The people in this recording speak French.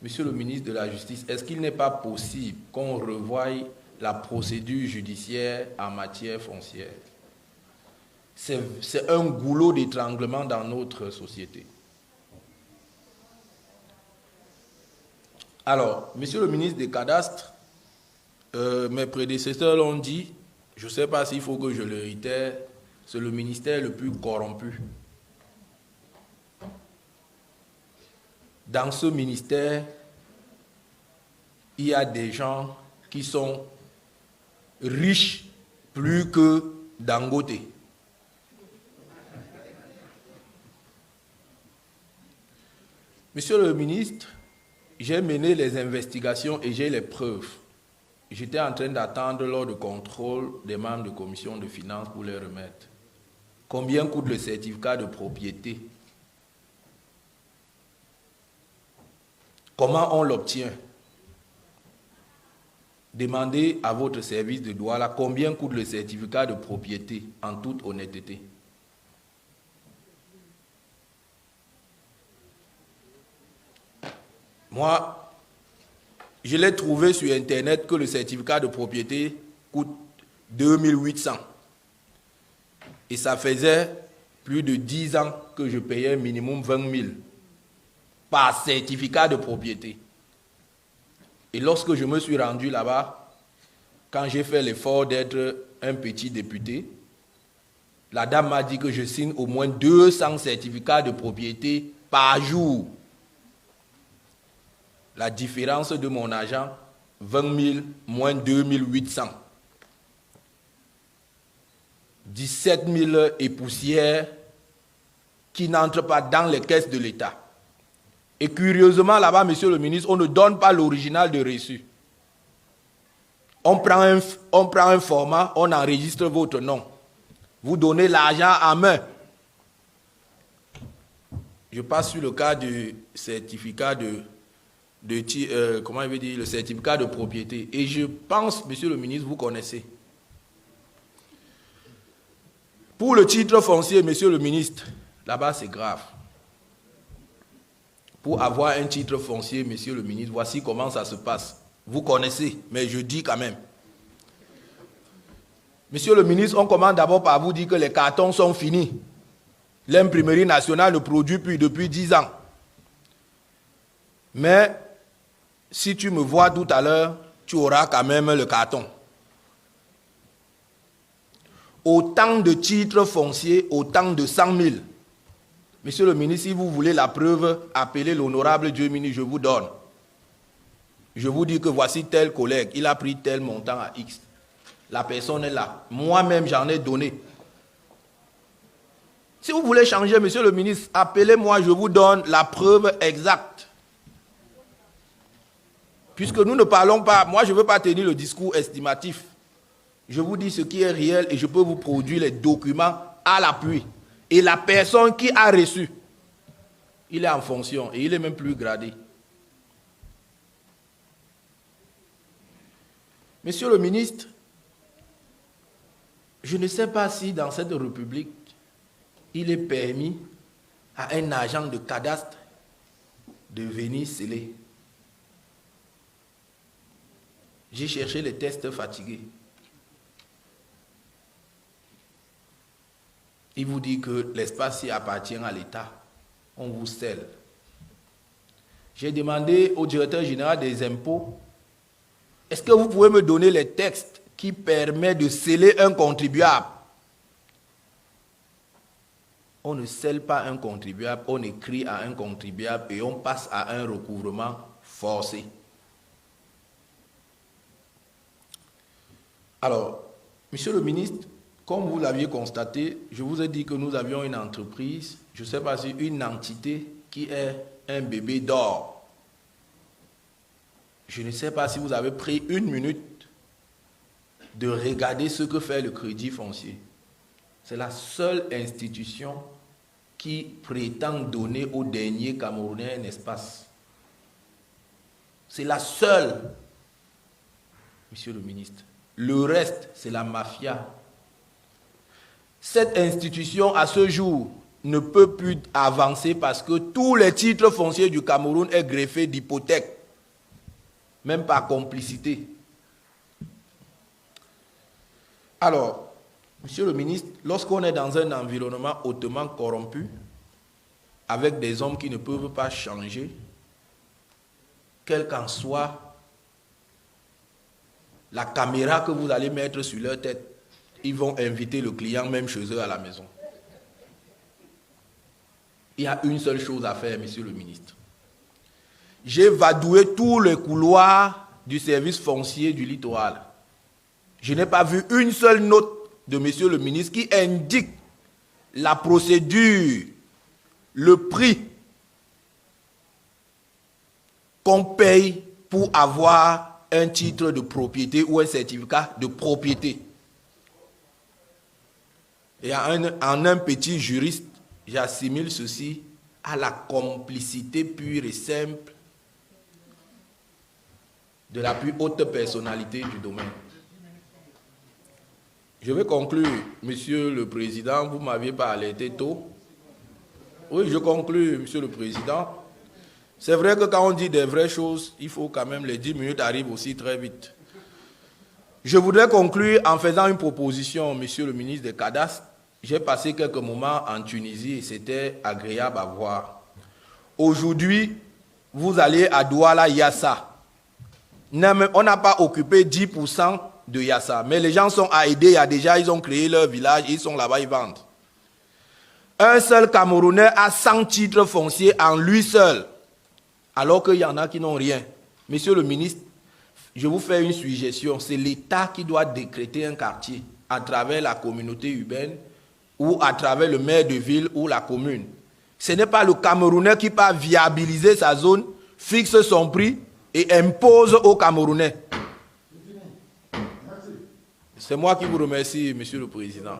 Monsieur le ministre de la Justice, est-ce qu'il n'est pas possible qu'on revoie la procédure judiciaire en matière foncière? C'est un goulot d'étranglement dans notre société. Alors, monsieur le ministre des Cadastres, mes prédécesseurs l'ont dit, je ne sais pas s'il faut que je le réitère, c'est le ministère le plus corrompu. Dans ce ministère, il y a des gens qui sont riches plus que Dangote. Monsieur le ministre, j'ai mené les investigations et j'ai les preuves. J'étais en train d'attendre lors du contrôle des membres de commission de finances pour les remettre. Combien coûte le certificat de propriété? Comment on l'obtient? Demandez à votre service de douane combien coûte le certificat de propriété en toute honnêteté. Moi, je l'ai trouvé sur Internet que le certificat de propriété coûte 2800. Et ça faisait plus de 10 ans que je payais minimum 20 000 par certificat de propriété. Et lorsque je me suis rendu là-bas, quand j'ai fait l'effort d'être un petit député, la dame m'a dit que je signe au moins 200 certificats de propriété par jour. La différence de mon argent, 20 000 moins 2800. 17 000 et poussières qui n'entrent pas dans les caisses de l'État. Et curieusement, là-bas, monsieur le ministre, on ne donne pas l'original de reçu. On prend un format, on enregistre votre nom. Vous donnez l'argent en main. Je passe sur le cas du certificat le certificat de propriété. Et je pense, monsieur le ministre, vous connaissez. Pour le titre foncier, monsieur le ministre, là-bas c'est grave. Pour avoir un titre foncier, monsieur le ministre, voici comment ça se passe. Vous connaissez, mais je dis quand même. Monsieur le ministre, on commence d'abord par vous dire que les cartons sont finis. L'imprimerie nationale ne produit plus depuis 10 ans. Mais si tu me vois tout à l'heure, tu auras quand même le carton. Autant de titres fonciers, autant de 100 000. Monsieur le ministre, si vous voulez la preuve, appelez l'honorable Dieu-Mini, je vous donne. Je vous dis que voici tel collègue, il a pris tel montant à X. La personne est là. Moi-même, j'en ai donné. Si vous voulez changer, monsieur le ministre, appelez-moi, je vous donne la preuve exacte. Puisque nous ne parlons pas, moi je ne veux pas tenir le discours estimatif. Je vous dis ce qui est réel et je peux vous produire les documents à l'appui. Et la personne qui a reçu, il est en fonction et il est même plus gradé. Monsieur le ministre, je ne sais pas si dans cette République, il est permis à un agent de cadastre de venir sceller. J'ai cherché les tests fatigués. Il vous dit que l'espace y appartient à l'État. On vous scelle. J'ai demandé au directeur général des impôts, est-ce que vous pouvez me donner les textes qui permettent de sceller un contribuable? On ne scelle pas un contribuable, on écrit à un contribuable et on passe à un recouvrement forcé. Alors, monsieur le ministre, comme vous l'aviez constaté, je vous ai dit que nous avions une entreprise, je ne sais pas si une entité qui est un bébé d'or. Je ne sais pas si vous avez pris une minute de regarder ce que fait le Crédit Foncier. C'est la seule institution qui prétend donner aux derniers Camerounais un espace. C'est la seule, monsieur le ministre. Le reste, c'est la mafia. Cette institution, à ce jour, ne peut plus avancer parce que tous les titres fonciers du Cameroun est greffé d'hypothèques, même par complicité. Alors, Monsieur le ministre, lorsqu'on est dans un environnement hautement corrompu, avec des hommes qui ne peuvent pas changer, quelle qu'en soit la caméra que vous allez mettre sur leur tête, ils vont inviter le client même chez eux à la maison. Il y a une seule chose à faire, Monsieur le ministre. J'ai vadoué tous les couloirs du service foncier du littoral. Je n'ai pas vu une seule note de Monsieur le ministre qui indique la procédure, le prix qu'on paye pour avoir un titre de propriété ou un certificat de propriété. Et en un petit juriste, j'assimile ceci à la complicité pure et simple de la plus haute personnalité du domaine. Je vais conclure, Monsieur le Président, vous ne m'aviez pas alerté tôt. Oui, je conclue, Monsieur le Président. C'est vrai que quand on dit des vraies choses, il faut quand même les 10 minutes arrivent aussi très vite. Je voudrais conclure en faisant une proposition, Monsieur le ministre des Cadastres. J'ai passé quelques moments en Tunisie et c'était agréable à voir. Aujourd'hui, vous allez à Douala Yassa. On n'a pas occupé 10% de Yassa, mais les gens sont aidés. Il y a déjà, ils ont créé leur village, ils sont là-bas, ils vendent. Un seul Camerounais a 100 titres fonciers en lui seul, alors qu'il y en a qui n'ont rien. Monsieur le ministre, je vous fais une suggestion. C'est l'État qui doit décréter un quartier à travers la communauté urbaine ou à travers le maire de ville ou la commune. Ce n'est pas le Camerounais qui va viabiliser sa zone, fixe son prix et impose aux Camerounais. C'est moi qui vous remercie, Monsieur le Président.